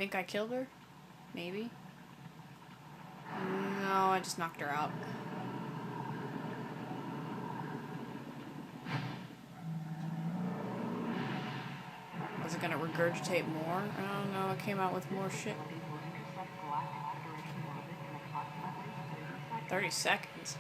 think I killed her? Maybe? No, I just knocked her out. Was it gonna regurgitate more? I don't know, it came out with more shit. 30 seconds.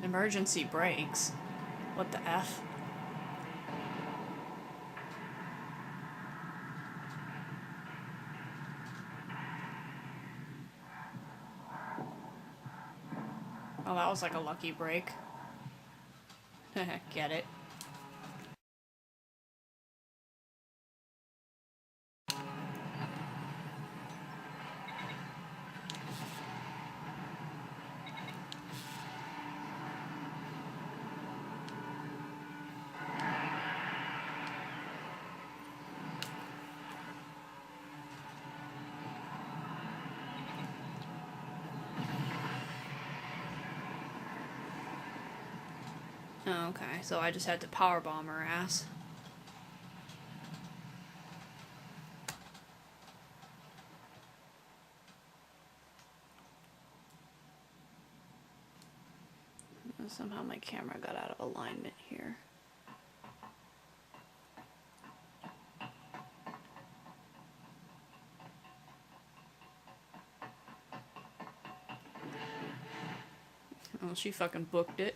Emergency brakes. What the F? Oh, that was like a lucky break. Get it? Oh, okay, so I just had to powerbomb her ass. Somehow my camera got out of alignment here. Oh, she fucking booked it.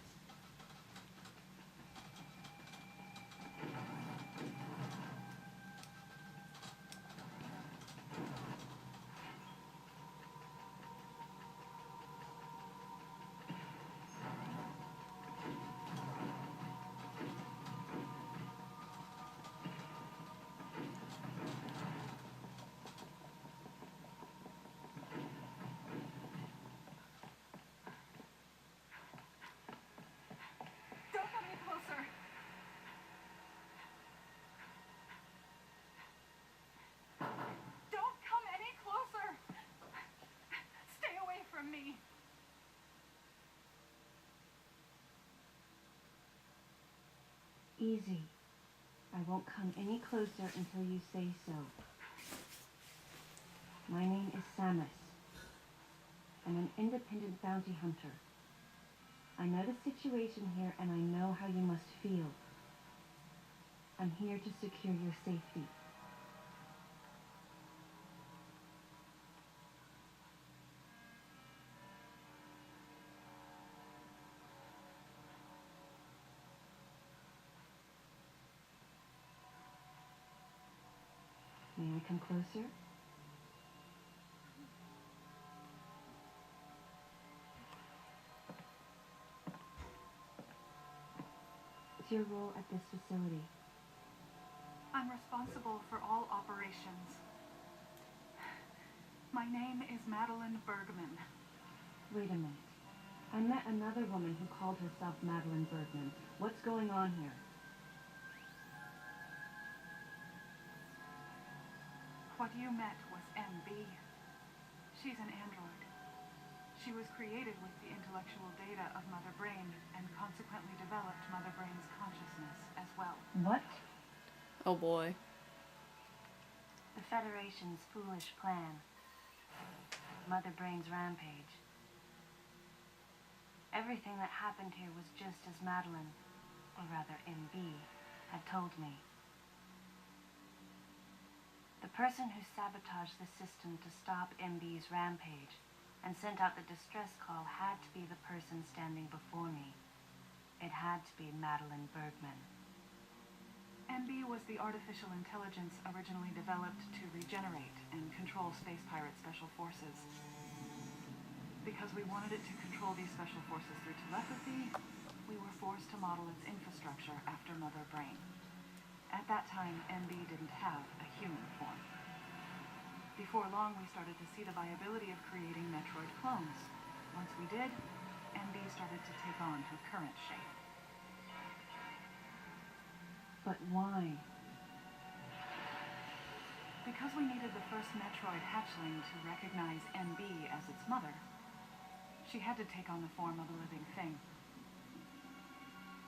Me. Easy. I won't come any closer until you say so. My name is Samus. I'm an independent bounty hunter. I know the situation here and I know how you must feel. I'm here to secure your safety. May I come closer? What's your role at this facility? I'm responsible for all operations. My name is Madeline Bergman. Wait a minute. I met another woman who called herself Madeline Bergman. What's going on here? What you met was MB. She's an android. She was created with the intellectual data of Mother Brain and consequently developed Mother Brain's consciousness as well. What? Oh boy. The Federation's foolish plan. Mother Brain's rampage. Everything that happened here was just as Madeline, or rather MB, had told me. The person who sabotaged the system to stop MB's rampage and sent out the distress call had to be the person standing before me. It had to be Madeline Bergman. MB was the artificial intelligence originally developed to regenerate and control Space Pirate Special Forces. Because we wanted it to control these special forces through telepathy forced to model its infrastructure after Mother Brain. At that time, MB didn't have a human form. Before long, we started to see the viability of creating Metroid clones. Once we did, MB started to take on her current shape. But why? Because we needed the first Metroid hatchling to recognize MB as its mother, she had to take on the form of a living thing.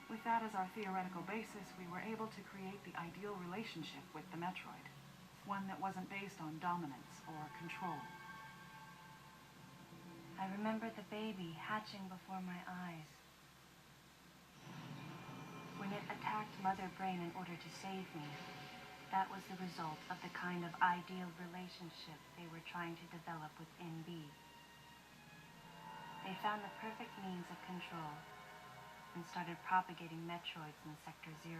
With that as our theoretical basis, we were able to create the ideal relationship with the Metroid, one that wasn't based on dominance or control. I remember the baby hatching before my eyes. When it attacked Mother Brain in order to save me, that was the result of the kind of ideal relationship they were trying to develop with NB. They found the perfect means of control and started propagating Metroids in Sector 0.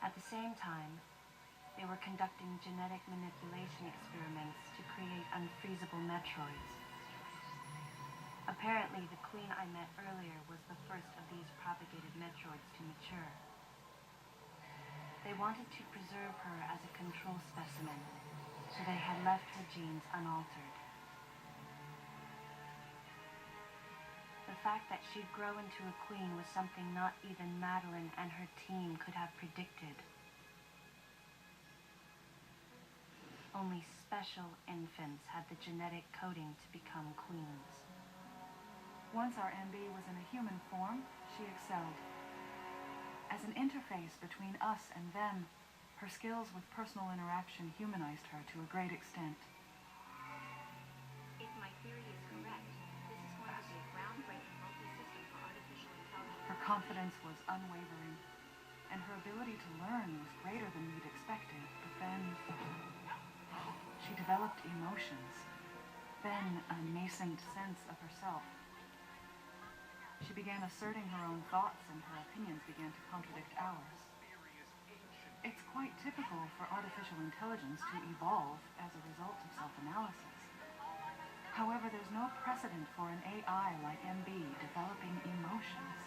At the same time, they were conducting genetic manipulation experiments to create unfreezable Metroids. Apparently, the queen I met earlier was the first of these propagated Metroids to mature. They wanted to preserve her as a control specimen, so they had left her genes unaltered. The fact that she'd grow into a queen was something not even Madeline and her team could have predicted. Only special infants had the genetic coding to become queens. Once our MB was in a human form, she excelled. As an interface between us and them, her skills with personal interaction humanized her to a great extent. If my theory is correct, this is going to be a groundbreaking multi-system for artificial intelligence. Her confidence was unwavering, and her ability to learn was greater than we'd expected, but then she developed emotions, then a nascent sense of herself. She began asserting her own thoughts, and her opinions began to contradict ours. It's quite typical for artificial intelligence to evolve as a result of self-analysis. However, there's no precedent for an AI like MB developing emotions.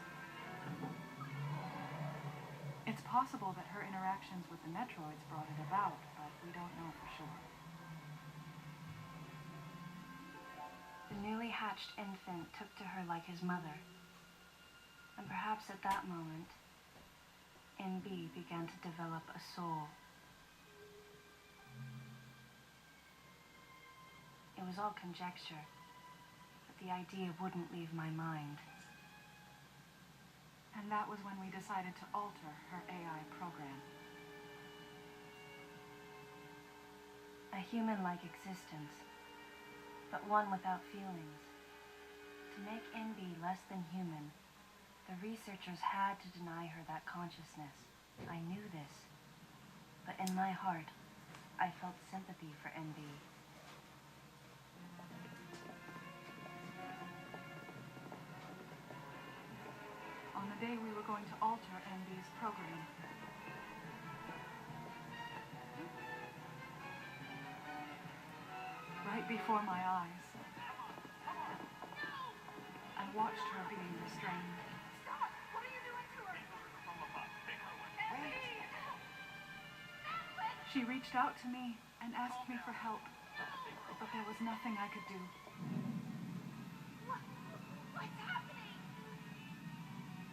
It's possible that her interactions with the Metroids brought it about, but we don't know for sure. The newly hatched infant took to her like his mother. And perhaps at that moment, NB began to develop a soul. It was all conjecture, but the idea wouldn't leave my mind. And that was when we decided to alter her AI program. A human-like existence, but one without feelings. To make NB less than human, the researchers had to deny her that consciousness. I knew this, but in my heart, I felt sympathy for NB. On the day we were going to alter NB's program, right before my eyes, I watched her being restrained. She reached out to me and asked me for help, but there was nothing I could do. What's happening?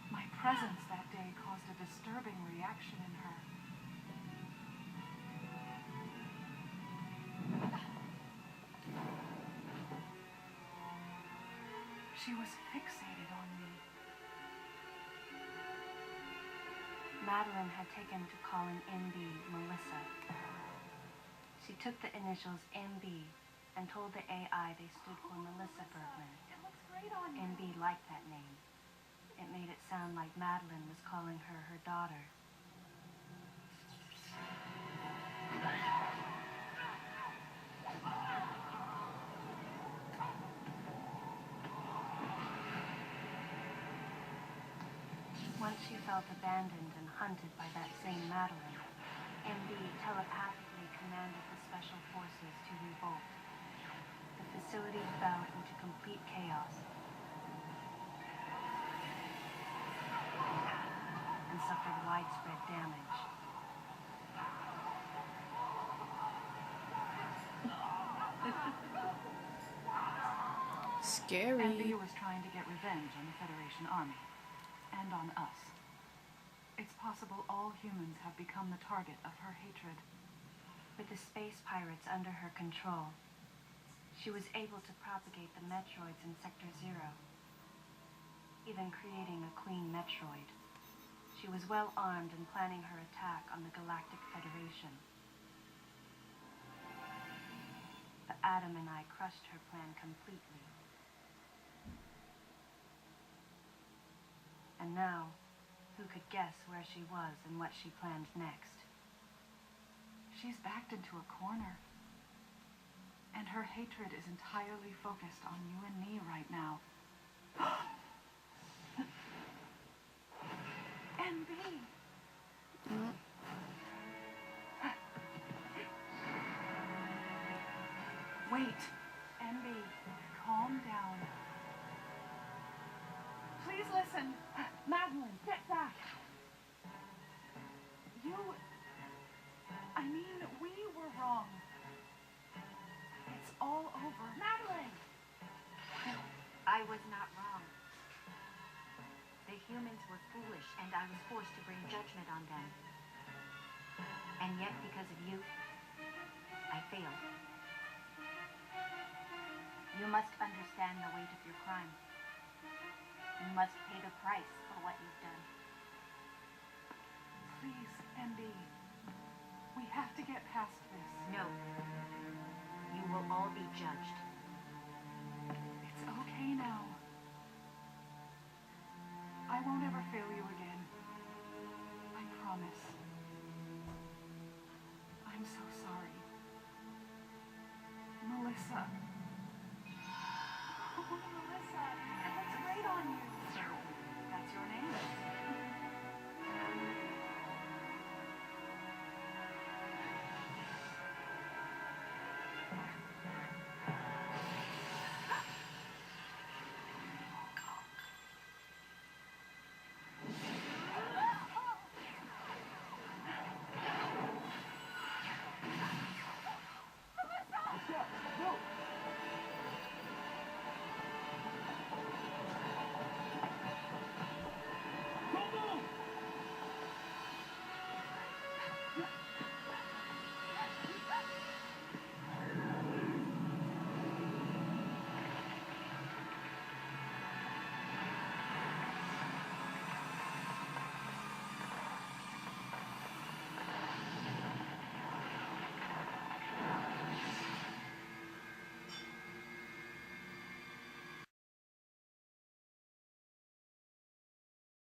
My presence that day caused a disturbing reaction in her. She was fixated on me. Madeline had taken to calling NB Melissa. She took the initials MB and told the AI they stood for Melissa Bergman. It looks great on you. NB liked that name. It made it sound like Madeline was calling her her daughter. Once she felt abandoned and hunted by that same Madeline, MB telepathically commanded the special forces to revolt. The facility fell into complete chaos. widespread damage. Scary. MB was trying to get revenge on the Federation army. And on us. It's possible all humans have become the target of her hatred. With the space pirates under her control, she was able to propagate the Metroids in Sector 0, even creating a Queen Metroid. She was well armed and planning her attack on the Galactic Federation. But Adam and I crushed her plan completely. And now, who could guess where she was and what she planned next? She's backed into a corner. And her hatred is entirely focused on you and me right now. MB! Wait. MB, calm down. Please listen. Madeline, get back. We were wrong. It's all over. Madeline! I was not wrong. The humans were foolish, and I was forced to bring judgment on them. And yet, because of you, I failed. You must understand the weight of your crime. You must pay the price for what you've done. Please, MB. We have to get past this. No. You will all be judged. It's okay now. I won't ever fail you again. I promise. I'm so sorry. Melissa.